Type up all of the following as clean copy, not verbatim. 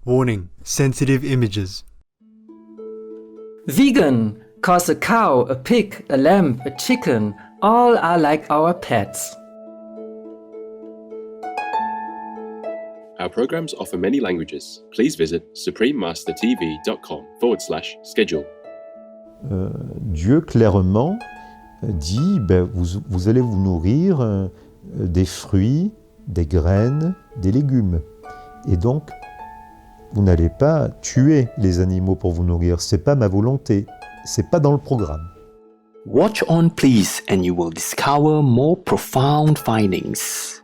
Warning: sensitive images. Vegan, cause a cow, a pig, a lamb, a chicken, all are like our pets. Our programs offer many languages. Please visit suprememastertv.com/schedule. Dieu clairement dit vous allez vous nourrir des fruits, des graines, des légumes. Et donc, vous n'allez pas tuer les animaux pour vous nourrir. C'est pas ma volonté. C'est pas dans le programme. Watch on, please, and you will discover more profound findings.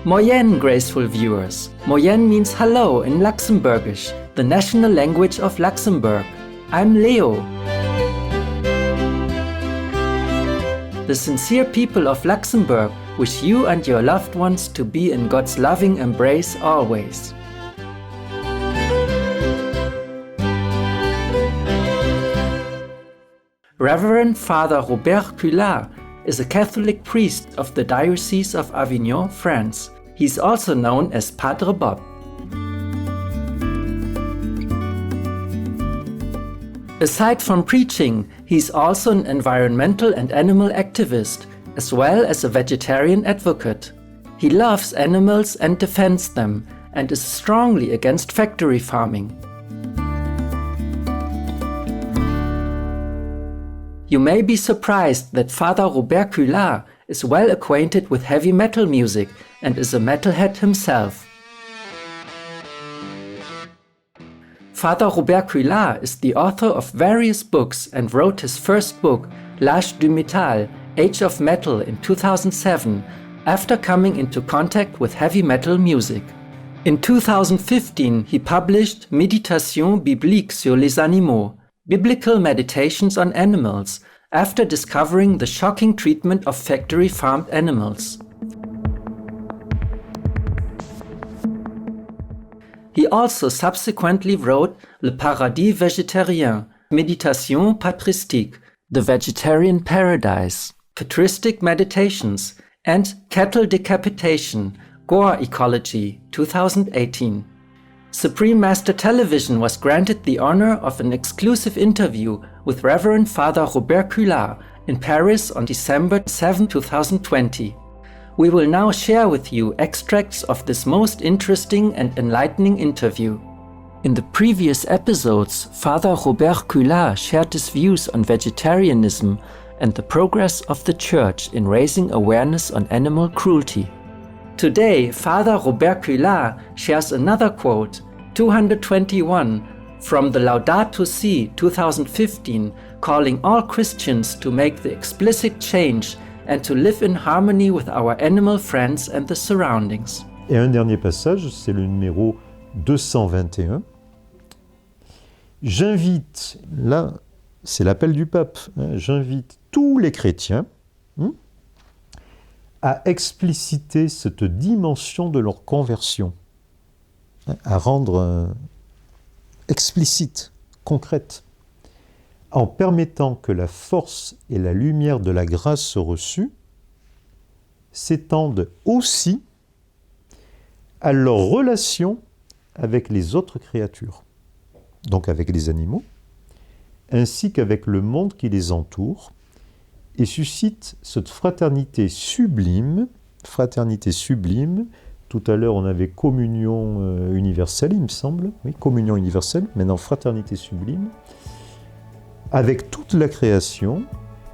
Moyenne, graceful viewers. Moyenne means hello in Luxembourgish, the national language of Luxembourg. I'm Leo. The sincere people of Luxembourg wish you and your loved ones to be in God's loving embrace always. Reverend Father Robert Cullard is a Catholic priest of the Diocese of Avignon, France. He's also known as Padre Bob. Aside from preaching, he's also an environmental and animal activist, as well as a vegetarian advocate. He loves animals and defends them, and is strongly against factory farming. You may be surprised that Father Robert Cullard is well acquainted with heavy metal music and is a metalhead himself. Father Robert Cullard is the author of various books and wrote his first book, L'Âge du Métal, Age of Metal, in 2007, after coming into contact with heavy metal music. In 2015, he published Méditation biblique sur les animaux, Biblical Meditations on Animals, after discovering the shocking treatment of factory-farmed animals. He also subsequently wrote Le Paradis Végétarien, Méditation patristique, The Vegetarian Paradise, Patristic Meditations, and Cattle Decapitation, Gore Ecology, 2018. Supreme Master Television was granted the honor of an exclusive interview with Reverend Father Robert Cullard in Paris on December 7, 2020. We will now share with you extracts of this most interesting and enlightening interview. In the previous episodes, Father Robert Cullard shared his views on vegetarianism and the progress of the Church in raising awareness on animal cruelty. Today, Father Robert Cullard shares another quote, 221, from the Laudato Si 2015, calling all Christians to make the explicit change and to live in harmony with our animal friends and the surroundings. Et un dernier passage, c'est le numéro 221. J'invite, là, c'est l'appel du pape, j'invite tous les chrétiens à expliciter cette dimension de leur conversion, à rendre explicite, concrète, en permettant que la force et la lumière de la grâce reçue s'étendent aussi à leur relation avec les autres créatures, donc avec les animaux, ainsi qu'avec le monde qui les entoure, et suscite cette fraternité sublime. Tout à l'heure, on avait communion universelle, il me semble. Oui, communion universelle, maintenant fraternité sublime, avec toute la création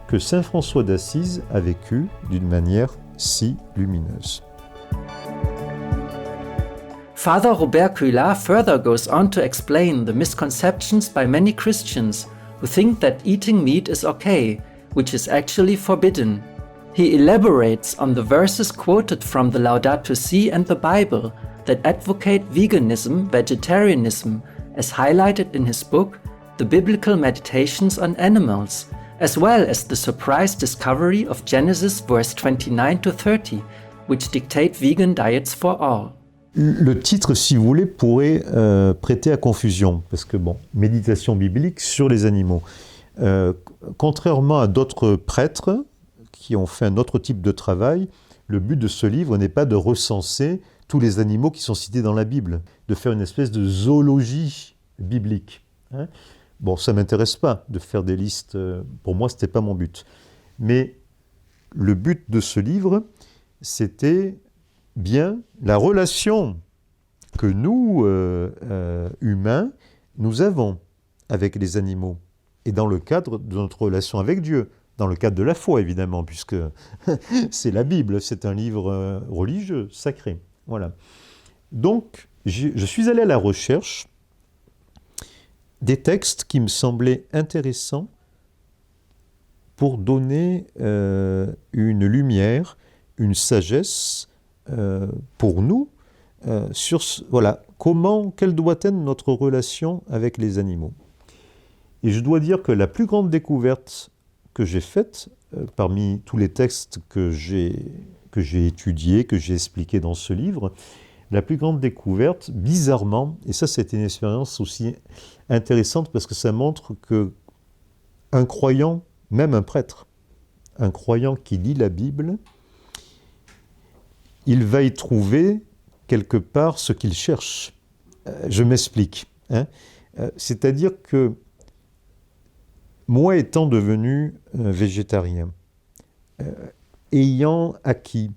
que saint François d'Assise a vécue d'une manière si lumineuse. Father Robert Cullard further goes on to explain the misconceptions by many Christians who think that eating meat is okay, which is actually forbidden. He elaborates on the verses quoted from the Laudato Si and the Bible that advocate veganism, vegetarianism, as highlighted in his book, The Biblical Meditations on Animals, as well as the surprise discovery of Genesis verse 29 to 30, which dictate vegan diets for all. Le titre, si vous voulez, pourrait prêter à confusion, parce que, méditation biblique sur les animaux. Contrairement à d'autres prêtres qui ont fait un autre type de travail, le but de ce livre n'est pas de recenser tous les animaux qui sont cités dans la Bible, de faire une espèce de zoologie biblique. Hein. Bon, ça ne m'intéresse pas de faire des listes, pour moi, ce n'était pas mon but. Mais le but de ce livre, c'était bien la relation que nous, humains, nous avons avec les animaux, et dans le cadre de notre relation avec Dieu, dans le cadre de la foi, évidemment, puisque c'est la Bible, c'est un livre religieux, sacré. Voilà. Donc, je suis allé à la recherche des textes qui me semblaient intéressants pour donner une lumière, une sagesse pour nous sur voilà, quelle doit être notre relation avec les animaux. Et je dois dire que la plus grande découverte que j'ai faite, parmi tous les textes que j'ai étudiés, que j'ai expliqués dans ce livre, la plus grande découverte, bizarrement, et ça c'était une expérience aussi intéressante parce que ça montre que un croyant, même un prêtre, un croyant qui lit la Bible, il va y trouver quelque part ce qu'il cherche. Je m'explique. Hein. C'est-à-dire que moi étant devenu végétarien, ayant acquis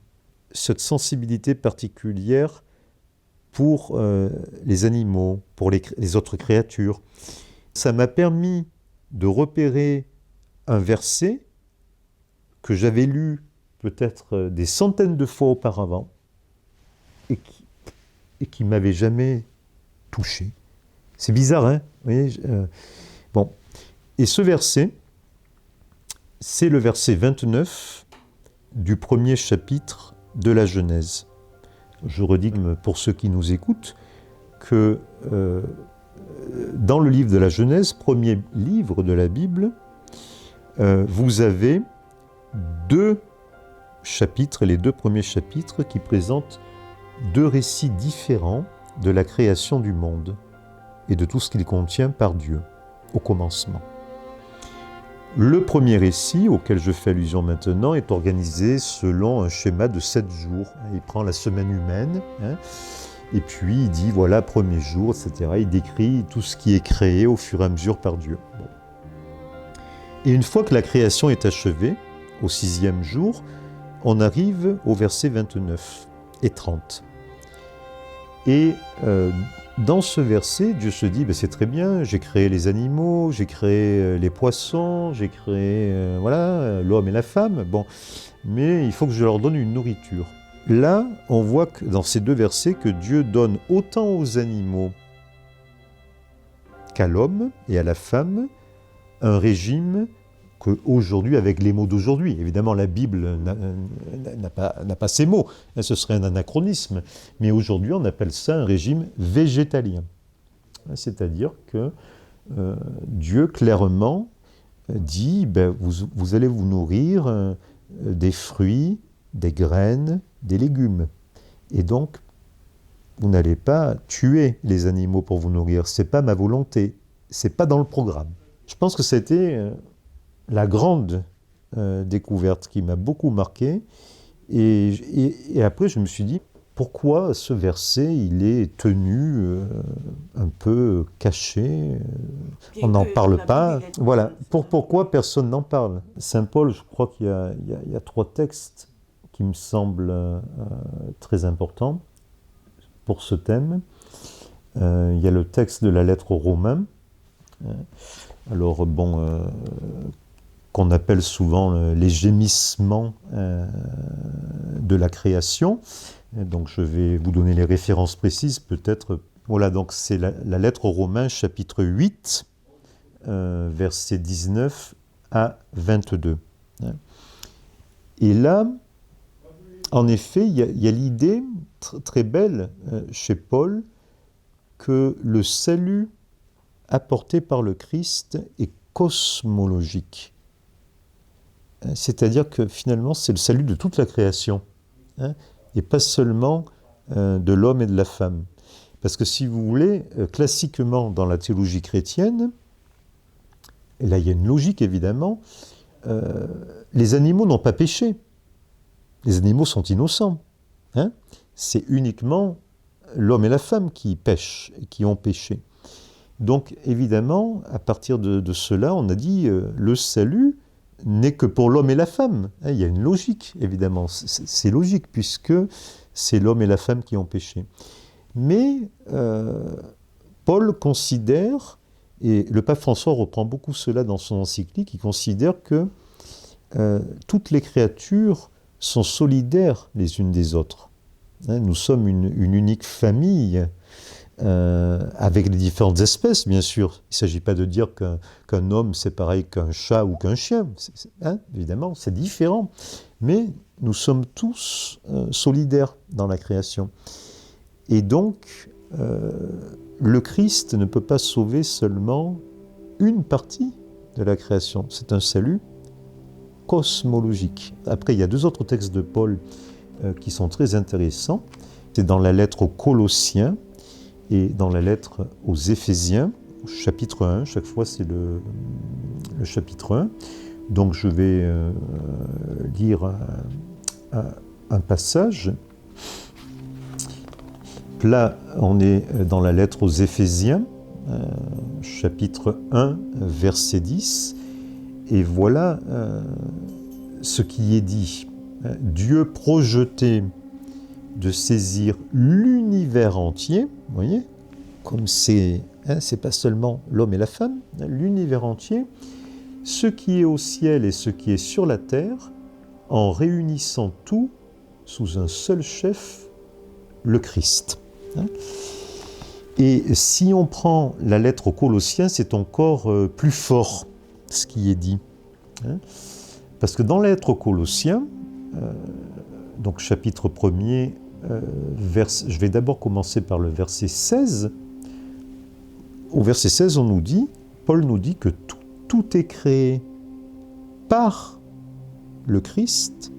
cette sensibilité particulière pour les animaux, pour les autres créatures, ça m'a permis de repérer un verset que j'avais lu peut-être des centaines de fois auparavant et qui m'avait jamais touché. C'est bizarre, hein? Vous voyez, bon. Et ce verset, c'est le verset 29 du premier chapitre de la Genèse. Je redis pour ceux qui nous écoutent que dans le livre de la Genèse, premier livre de la Bible, vous avez deux chapitres, les deux premiers chapitres qui présentent deux récits différents de la création du monde et de tout ce qu'il contient par Dieu au commencement. Le premier récit, auquel je fais allusion maintenant, est organisé selon un schéma de 7 jours. Il prend la semaine humaine, hein, et puis il dit, voilà, premier jour, etc. Il décrit tout ce qui est créé au fur et à mesure par Dieu. Bon. Et une fois que la création est achevée, au 6e jour, on arrive au verset 29 et 30. Et dans ce verset, Dieu se dit, c'est très bien, j'ai créé les animaux, j'ai créé les poissons, j'ai créé l'homme et la femme, bon, mais il faut que je leur donne une nourriture. Là, on voit que dans ces deux versets que Dieu donne autant aux animaux qu'à l'homme et à la femme un régime qu'aujourd'hui, avec les mots d'aujourd'hui, évidemment la Bible n'a pas ces mots, ce serait un anachronisme, mais aujourd'hui on appelle ça un régime végétalien. C'est-à-dire que Dieu clairement dit, vous allez vous nourrir des fruits, des graines, des légumes. Et donc, vous n'allez pas tuer les animaux pour vous nourrir, ce n'est pas ma volonté, ce n'est pas dans le programme. Je pense que c'était la grande découverte qui m'a beaucoup marqué. Et après, je me suis dit, pourquoi ce verset, il est tenu un peu caché, on n'en parle pas. Voilà, pourquoi personne n'en parle? Saint Paul, je crois qu'il y a 3 textes qui me semblent très importants pour ce thème. Il y a le texte de la lettre aux Romains. Alors bon, qu'on appelle souvent les gémissements de la création. Donc je vais vous donner les références précises, peut-être. Voilà, donc c'est la lettre aux Romains, chapitre 8, versets 19 à 22. Et là, en effet, il y a l'idée très belle chez Paul que le salut apporté par le Christ est cosmologique. C'est-à-dire que finalement, c'est le salut de toute la création, hein, et pas seulement de l'homme et de la femme. Parce que si vous voulez, classiquement dans la théologie chrétienne, et là il y a une logique évidemment, les animaux n'ont pas péché. Les animaux sont innocents. Hein? C'est uniquement l'homme et la femme qui pêchent, qui ont péché. Donc évidemment, à partir de cela, on a dit le salut n'est que pour l'homme et la femme. Hein? Il y a une logique, évidemment. C'est logique, puisque c'est l'homme et la femme qui ont péché. Mais Paul considère, et le pape François reprend beaucoup cela dans son encyclique, il considère que toutes les créatures sont solidaires les unes des autres. Hein, nous sommes une unique famille, avec les différentes espèces, bien sûr. Il ne s'agit pas de dire qu'un homme, c'est pareil qu'un chat ou qu'un chien. Hein, évidemment, c'est différent. Mais nous sommes tous solidaires dans la création. Et donc, le Christ ne peut pas sauver seulement une partie de la création. C'est un salut cosmologique. Après, il y a 2 autres textes de Paul qui sont très intéressants. C'est dans la lettre aux Colossiens et dans la lettre aux Éphésiens, chapitre 1. Chaque fois, c'est le chapitre 1. Donc, je vais lire un passage. Là, on est dans la lettre aux Éphésiens, chapitre 1, verset 10. Et voilà ce qui est dit. Dieu projetait de saisir l'univers entier, vous voyez, comme c'est pas seulement l'homme et la femme, l'univers entier, ce qui est au ciel et ce qui est sur la terre, en réunissant tout sous un seul chef, le Christ. Et si on prend la lettre aux Colossiens, c'est encore plus fort ce qui est dit. Parce que dans la lettre aux Colossiens, donc chapitre 1er, je vais d'abord commencer par le verset 16. Au verset 16, Paul nous dit que tout est créé par le Christ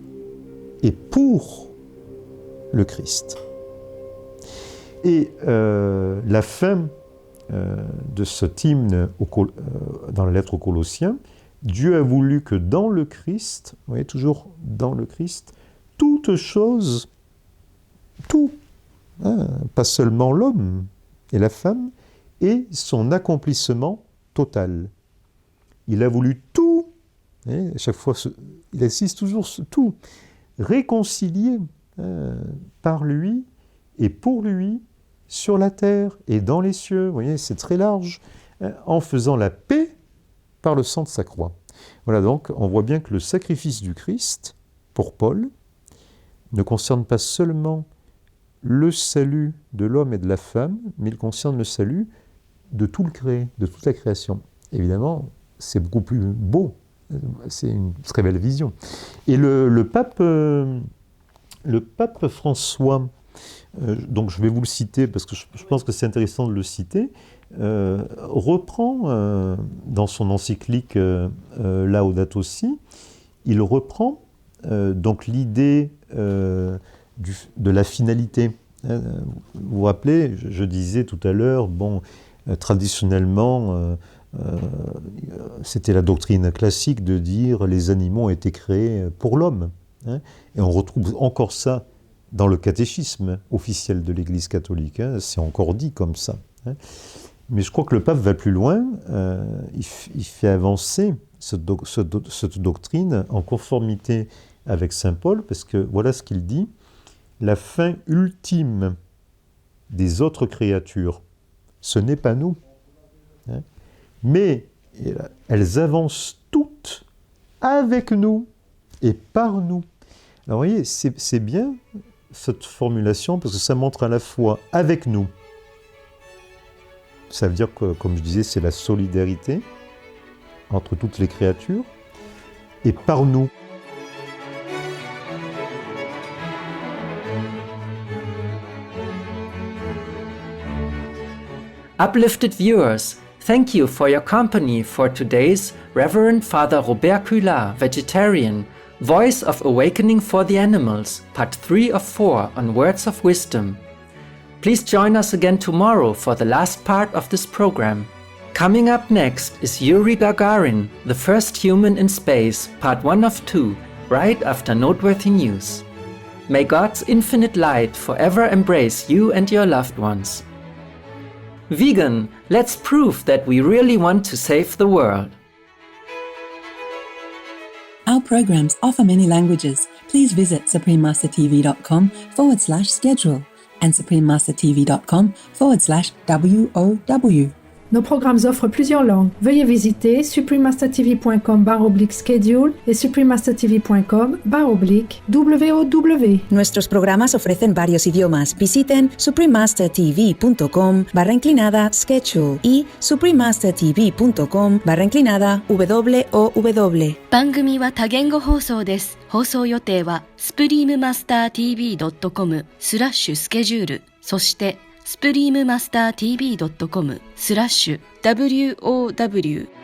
et pour le Christ. Et la fin de cet hymne dans la lettre aux Colossiens, Dieu a voulu que dans le Christ, vous voyez, toujours dans le Christ, toute chose, tout, hein, pas seulement l'homme et la femme, et son accomplissement total. Il a voulu tout, hein, à chaque fois, il insiste toujours sur tout, réconcilier par lui et pour lui sur la terre et dans les cieux, vous voyez, c'est très large, hein, en faisant la paix par le sang de sa croix. Voilà, donc on voit bien que le sacrifice du Christ, pour Paul, ne concerne pas seulement le salut de l'homme et de la femme, mais il concerne le salut de tout le créé, de toute la création. Évidemment, c'est beaucoup plus beau, c'est une très belle vision. Et le pape François, donc je vais vous le citer parce que je pense que c'est intéressant de le citer, reprend dans son encyclique Laudato Si, il reprend donc l'idée de la finalité. Vous vous rappelez, je disais tout à l'heure, traditionnellement, c'était la doctrine classique de dire les animaux ont été créés pour l'homme. Hein, et on retrouve encore ça dans le catéchisme officiel de l'Église catholique. Hein, c'est encore dit comme ça. Hein. Mais je crois que le pape va plus loin. Il fait avancer cette doctrine en conformité avec saint Paul, parce que voilà ce qu'il dit. La fin ultime des autres créatures, ce n'est pas nous. Hein, mais elles avancent toutes avec nous et par nous. Alors vous voyez, c'est bien cette formulation, parce que ça montre à la fois avec nous. Ça veut dire que, comme je disais, c'est la solidarité entre toutes les créatures, et par nous. Uplifted viewers, thank you for your company for today's Reverend Father Robert Cullard, vegetarian, Voice of Awakening for the Animals, Part 3 of 4 on Words of Wisdom. Please join us again tomorrow for the last part of this program. Coming up next is Yuri Gagarin, the first human in space, part 1 of 2, right after Noteworthy News. May God's infinite light forever embrace you and your loved ones. Vegan, let's prove that we really want to save the world. Our programs offer many languages. Please visit suprememastertv.com/schedule and suprememastertv.com/WOW. Nos programmes offrent plusieurs langues. Veuillez visiter suprememastertv.com/schedule et suprememastertv.com/WOW. Nuestros programas ofrecen varios idiomas. Visiten suprememastertv.com/schedule y suprememastertv.com/WOW. 番組は多言語放送です。放送予定は suprememastertv.com/schedule そしてsuprememastertv.com/WOW